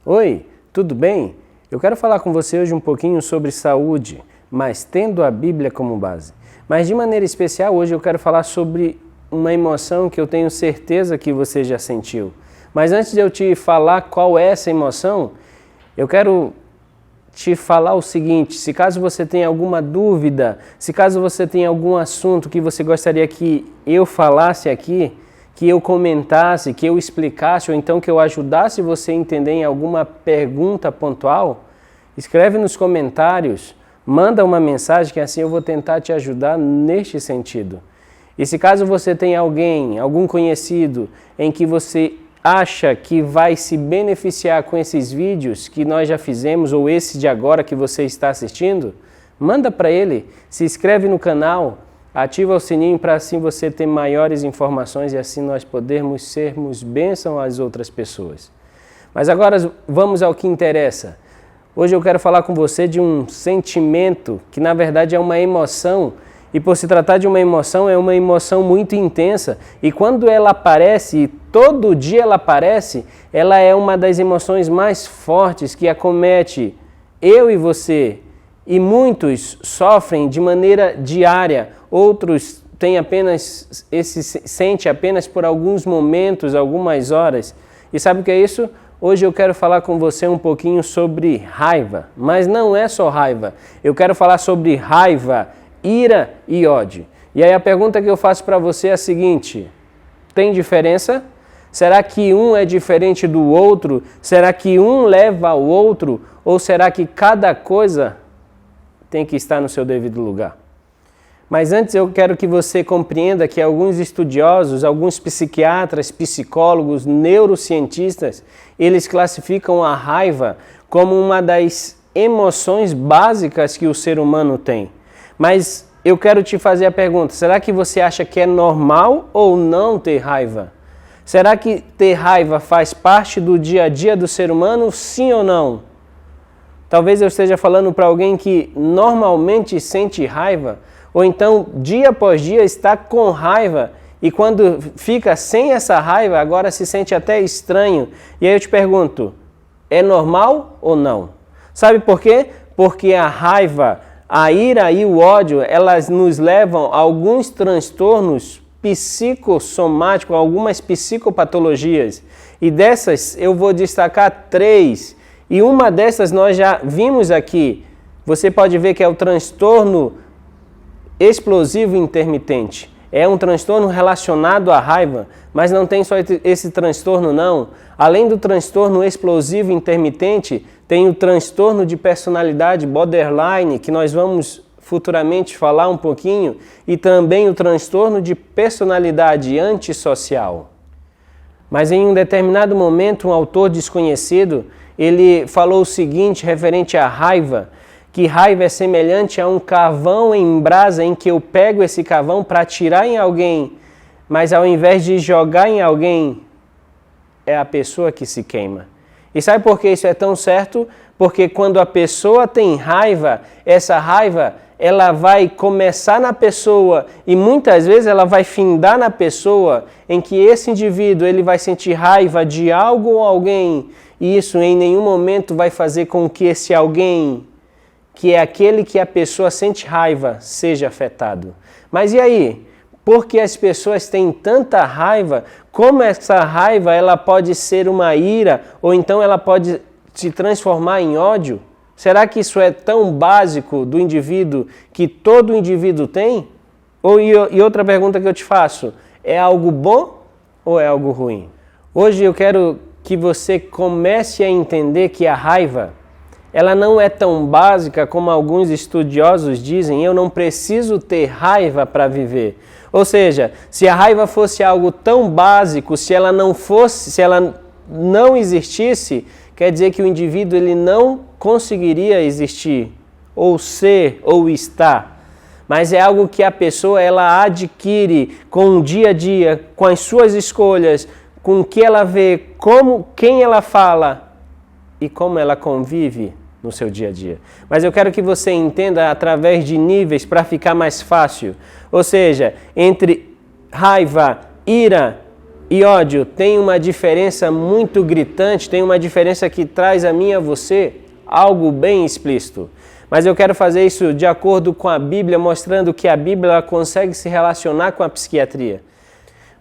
Oi, tudo bem? Eu quero falar com você hoje um pouquinho sobre saúde, mas tendo a Bíblia como base. Mas de maneira especial, hoje eu quero falar sobre uma emoção que eu tenho certeza que você já sentiu. Mas antes de eu te falar qual é essa emoção, eu quero te falar o seguinte: se caso você tem alguma dúvida, se caso você tem algum assunto que você gostaria que eu falasse aqui, que eu comentasse, que eu explicasse, ou então que eu ajudasse você a entender em alguma pergunta pontual, escreve nos comentários, manda uma mensagem que assim eu vou tentar te ajudar neste sentido. E se caso você tem algum conhecido em que você acha que vai se beneficiar com esses vídeos que nós já fizemos ou esse de agora que você está assistindo, manda para ele, se inscreve no canal, ativa o sininho para assim você ter maiores informações e assim nós podermos sermos bênção às outras pessoas. Mas agora vamos ao que interessa. Hoje eu quero falar com você de um sentimento que na verdade é uma emoção. E por se tratar de uma emoção, é uma emoção muito intensa. E quando ela aparece, e todo dia ela aparece, ela é uma das emoções mais fortes que acomete eu e você. E muitos sofrem de maneira diária, outros sentem apenas por alguns momentos, algumas horas. E sabe o que é isso? Hoje eu quero falar com você um pouquinho sobre raiva. Mas não é só raiva. Eu quero falar sobre raiva, ira e ódio. E aí a pergunta que eu faço para você é a seguinte: tem diferença? Será que um é diferente do outro? Será que um leva ao outro? Ou será que cada coisa tem que estar no seu devido lugar? Mas antes eu quero que você compreenda que alguns estudiosos, alguns psiquiatras, psicólogos, neurocientistas, eles classificam a raiva como uma das emoções básicas que o ser humano tem. Mas eu quero te fazer a pergunta: será que você acha que é normal ou não ter raiva? Será que ter raiva faz parte do dia a dia do ser humano, sim ou não? Talvez eu esteja falando para alguém que normalmente sente raiva, ou então dia após dia está com raiva e quando fica sem essa raiva agora se sente até estranho. E aí eu te pergunto, é normal ou não? Sabe por quê? Porque a raiva, a ira e o ódio, elas nos levam a alguns transtornos psicossomáticos, algumas psicopatologias. E dessas eu vou destacar 3. E uma dessas nós já vimos aqui. Você pode ver que é o transtorno explosivo intermitente. É um transtorno relacionado à raiva, mas não tem só esse transtorno não. Além do transtorno explosivo intermitente, tem o transtorno de personalidade borderline, que nós vamos futuramente falar um pouquinho, e também o transtorno de personalidade antissocial. Mas em um determinado momento, um autor desconhecido, ele falou o seguinte referente à raiva, que raiva é semelhante a um carvão em brasa em que eu pego esse carvão para atirar em alguém, mas ao invés de jogar em alguém, é a pessoa que se queima. E sabe por que isso é tão certo? Porque quando a pessoa tem raiva, essa raiva ela vai começar na pessoa e muitas vezes ela vai findar na pessoa, em que esse indivíduo ele vai sentir raiva de algo ou alguém, e isso em nenhum momento vai fazer com que esse alguém, que é aquele que a pessoa sente raiva, seja afetado. Mas e aí? Por que as pessoas têm tanta raiva? Como essa raiva ela pode ser uma ira ou então ela pode se transformar em ódio? Será que isso é tão básico do indivíduo que todo indivíduo tem? E outra pergunta que eu te faço, é algo bom ou é algo ruim? Hoje eu quero que você comece a entender que a raiva ela não é tão básica como alguns estudiosos dizem. Eu não preciso ter raiva para viver. Ou seja, se a raiva fosse algo tão básico, se ela não existisse, quer dizer que o indivíduo ele não conseguiria existir, ou ser, ou estar. Mas é algo que a pessoa ela adquire com o dia a dia, com as suas escolhas, com o que ela vê, quem ela fala e como ela convive no seu dia a dia. Mas eu quero que você entenda através de níveis para ficar mais fácil. Ou seja, entre raiva, ira e ódio tem uma diferença muito gritante, tem uma diferença que traz a mim e a você algo bem explícito. Mas eu quero fazer isso de acordo com a Bíblia, mostrando que a Bíblia consegue se relacionar com a psiquiatria.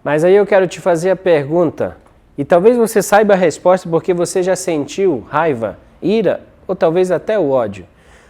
Mas aí eu quero te fazer a pergunta, e talvez você saiba a resposta porque você já sentiu raiva, ira ou talvez até o ódio.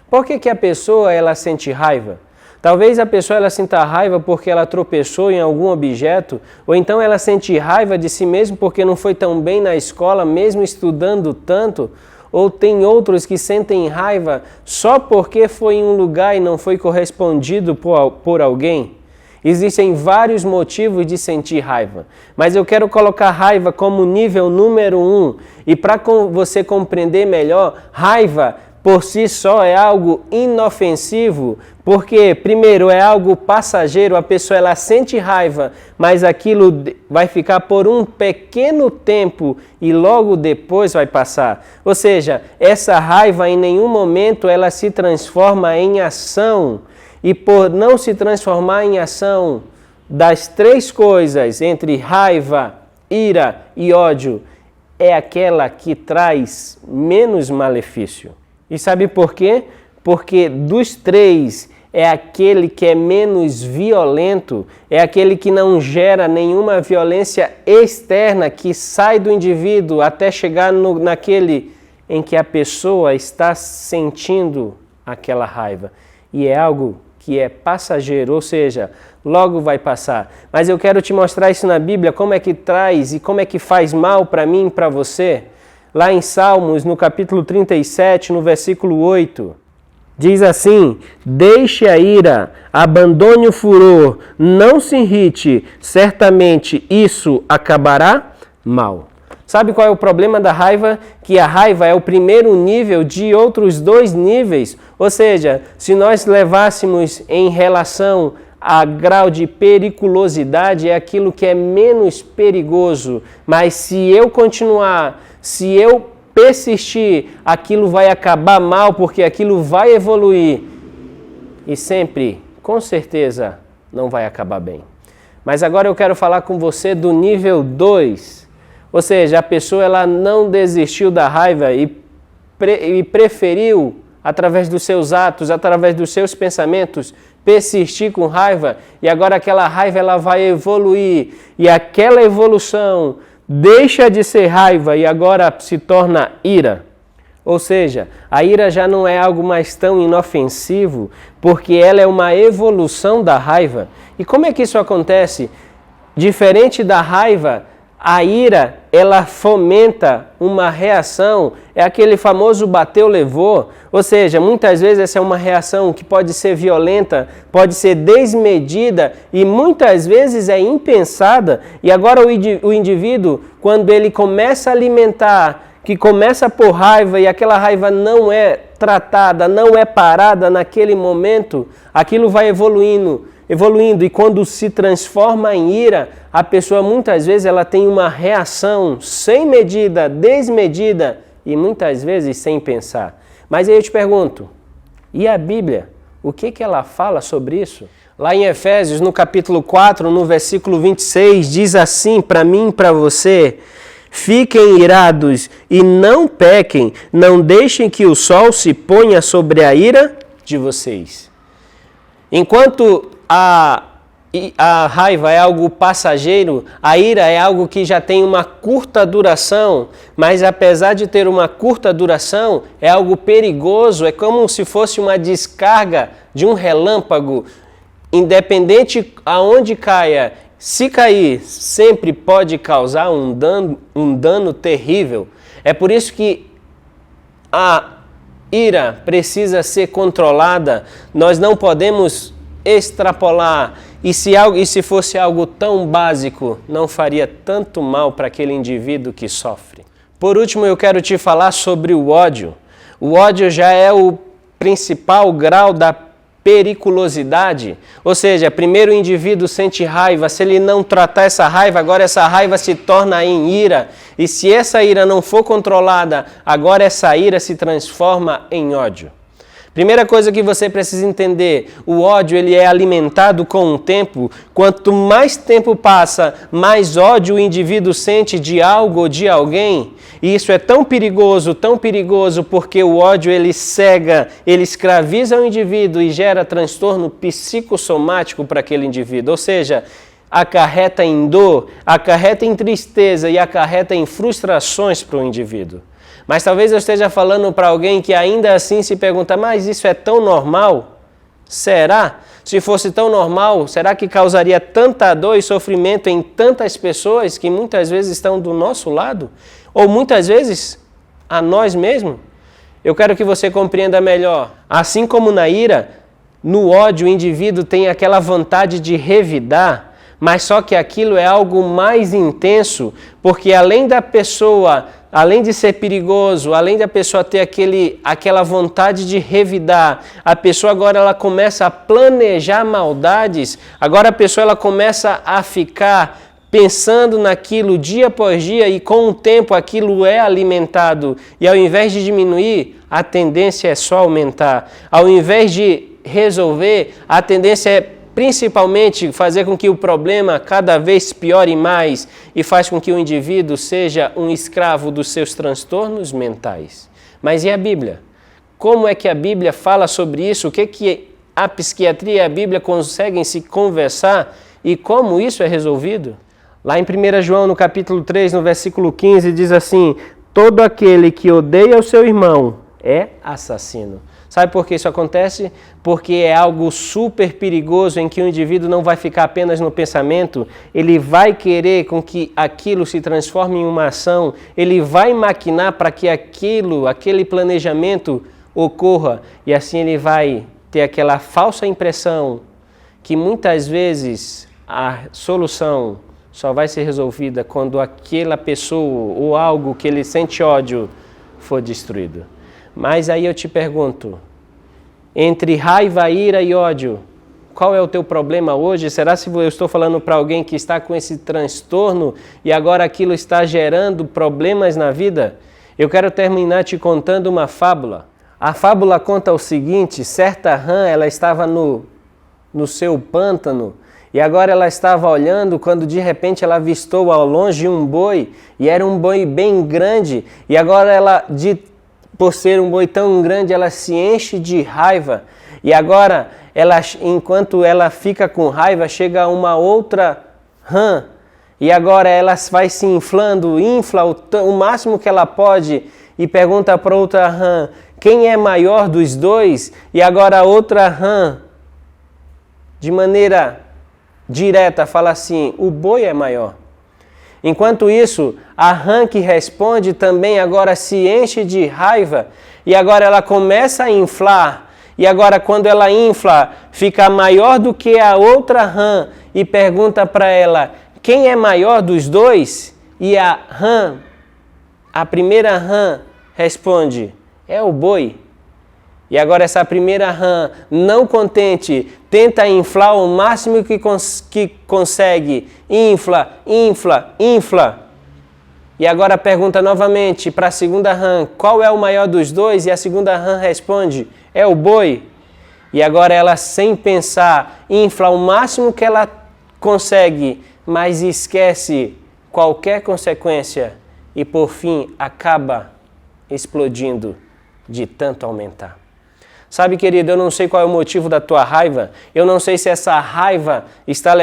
Por que a pessoa ela sente raiva? Talvez a pessoa ela sinta raiva porque ela tropeçou em algum objeto, ou então ela sente raiva de si mesmo porque não foi tão bem na escola, mesmo estudando tanto, ou tem outros que sentem raiva só porque foi em um lugar e não foi correspondido por alguém. Existem vários motivos de sentir raiva, mas eu quero colocar raiva como nível número 1. E para você compreender melhor, raiva por si só é algo inofensivo, porque primeiro é algo passageiro, a pessoa ela sente raiva, mas aquilo vai ficar por um pequeno tempo e logo depois vai passar. Ou seja, essa raiva em nenhum momento ela se transforma em ação. E por não se transformar em ação, das três coisas, entre raiva, ira e ódio, é aquela que traz menos malefício. E sabe por quê? Porque dos três é aquele que é menos violento, é aquele que não gera nenhuma violência externa que sai do indivíduo até chegar naquele em que a pessoa está sentindo aquela raiva. E é algo que é passageiro, ou seja, logo vai passar. Mas eu quero te mostrar isso na Bíblia, como é que traz e como é que faz mal para mim e para você. Lá em Salmos, no capítulo 37, no versículo 8, diz assim: deixe a ira, abandone o furor, não se irrite, certamente isso acabará mal. Sabe qual é o problema da raiva? Que a raiva é o primeiro nível de outros dois níveis. Ou seja, se nós levássemos em relação a grau de periculosidade, é aquilo que é menos perigoso. Mas se eu continuar, se eu persistir, aquilo vai acabar mal, porque aquilo vai evoluir. E sempre, com certeza, não vai acabar bem. Mas agora eu quero falar com você do nível 2. Ou seja, a pessoa ela não desistiu da raiva e preferiu, através dos seus atos, através dos seus pensamentos, persistir com raiva, e agora aquela raiva ela vai evoluir, e aquela evolução deixa de ser raiva e agora se torna ira. Ou seja, a ira já não é algo mais tão inofensivo, porque ela é uma evolução da raiva. E como é que isso acontece? Diferente da raiva, a ira, ela fomenta uma reação, é aquele famoso bateu, levou, ou seja, muitas vezes essa é uma reação que pode ser violenta, pode ser desmedida e muitas vezes é impensada. E agora o indivíduo, quando ele começa a alimentar, que começa por raiva e aquela raiva não é tratada, não é parada naquele momento, aquilo vai evoluindo, e quando se transforma em ira, a pessoa muitas vezes ela tem uma reação sem medida, desmedida e muitas vezes sem pensar. Mas aí eu te pergunto, e a Bíblia? O que ela fala sobre isso? Lá em Efésios, no capítulo 4, no versículo 26, diz assim para mim e para você: fiquem irados e não pequem, não deixem que o sol se ponha sobre a ira de vocês. Enquanto a raiva é algo passageiro, a ira é algo que já tem uma curta duração, mas apesar de ter uma curta duração, é algo perigoso, é como se fosse uma descarga de um relâmpago, independente aonde caia. Se cair, sempre pode causar um dano terrível. É por isso que a ira precisa ser controlada, nós não podemos extrapolar, e se fosse algo tão básico, não faria tanto mal para aquele indivíduo que sofre. Por último, eu quero te falar sobre o ódio. O ódio já é o principal grau da periculosidade, ou seja, primeiro o indivíduo sente raiva, se ele não tratar essa raiva, agora essa raiva se torna em ira, e se essa ira não for controlada, agora essa ira se transforma em ódio. Primeira coisa que você precisa entender, o ódio ele é alimentado com o tempo. Quanto mais tempo passa, mais ódio o indivíduo sente de algo ou de alguém. E isso é tão perigoso, porque o ódio ele cega, ele escraviza o indivíduo e gera transtorno psicossomático para aquele indivíduo. Ou seja, acarreta em dor, acarreta em tristeza e acarreta em frustrações para o indivíduo. Mas talvez eu esteja falando para alguém que ainda assim se pergunta, mas isso é tão normal? Será? Se fosse tão normal, será que causaria tanta dor e sofrimento em tantas pessoas que muitas vezes estão do nosso lado? Ou muitas vezes a nós mesmos? Eu quero que você compreenda melhor. Assim como na ira, no ódio o indivíduo tem aquela vontade de revidar, mas só que aquilo é algo mais intenso, porque além da pessoa, além de ser perigoso, além da pessoa ter aquela vontade de revidar, a pessoa agora ela começa a planejar maldades, agora a pessoa ela começa a ficar pensando naquilo dia após dia e com o tempo aquilo é alimentado e ao invés de diminuir, a tendência é só aumentar. Ao invés de resolver, a tendência é principalmente fazer com que o problema cada vez piore mais e faz com que o indivíduo seja um escravo dos seus transtornos mentais. Mas e a Bíblia? Como é que a Bíblia fala sobre isso? O que a psiquiatria e a Bíblia conseguem se conversar e como isso é resolvido? Lá em 1 João, no capítulo 3, no versículo 15, diz assim: todo aquele que odeia o seu irmão é assassino. Sabe por que isso acontece? Porque é algo super perigoso em que o indivíduo não vai ficar apenas no pensamento, ele vai querer com que aquilo se transforme em uma ação, ele vai maquinar para que aquele planejamento ocorra e assim ele vai ter aquela falsa impressão que muitas vezes a solução só vai ser resolvida quando aquela pessoa ou algo que ele sente ódio for destruído. Mas aí eu te pergunto, entre raiva, ira e ódio, qual é o teu problema hoje? Será que eu estou falando para alguém que está com esse transtorno e agora aquilo está gerando problemas na vida? Eu quero terminar te contando uma fábula. A fábula conta o seguinte: certa rã, ela estava no seu pântano e agora ela estava olhando quando de repente ela avistou ao longe um boi e era um boi bem grande e agora ela, por ser um boi tão grande, ela se enche de raiva e agora, enquanto ela fica com raiva, chega uma outra rã e agora ela vai se inflando, infla o máximo que ela pode e pergunta para outra rã, quem é maior dos dois? E agora a outra rã, de maneira direta, fala assim, o boi é maior. Enquanto isso, a rã que responde também agora se enche de raiva e agora ela começa a inflar. E agora quando ela infla, fica maior do que a outra rã e pergunta para ela, quem é maior dos dois? E a primeira rã responde, é o boi. E agora essa primeira rã, não contente, tenta inflar o máximo que consegue. Infla, infla, infla. E agora pergunta novamente para a segunda rã, qual é o maior dos dois? E a segunda rã responde, é o boi. E agora ela, sem pensar, infla o máximo que ela consegue, mas esquece qualquer consequência e por fim acaba explodindo de tanto aumentar. Sabe, querido, eu não sei qual é o motivo da tua raiva, eu não sei se essa raiva está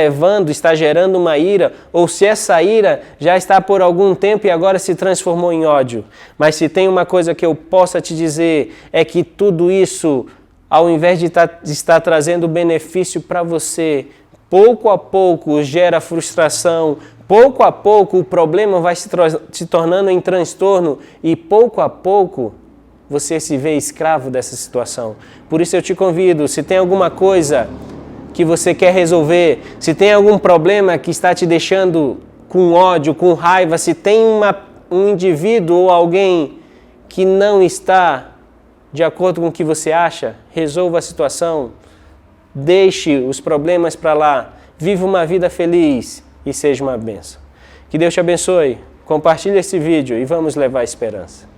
gerando uma ira, ou se essa ira já está por algum tempo e agora se transformou em ódio. Mas se tem uma coisa que eu possa te dizer, é que tudo isso, ao invés de estar trazendo benefício para você, pouco a pouco gera frustração, pouco a pouco o problema vai se tornando em transtorno e pouco a pouco você se vê escravo dessa situação. Por isso eu te convido, se tem alguma coisa que você quer resolver, se tem algum problema que está te deixando com ódio, com raiva, se tem um indivíduo ou alguém que não está de acordo com o que você acha, resolva a situação, deixe os problemas para lá, viva uma vida feliz e seja uma bênção. Que Deus te abençoe, compartilhe esse vídeo e vamos levar esperança.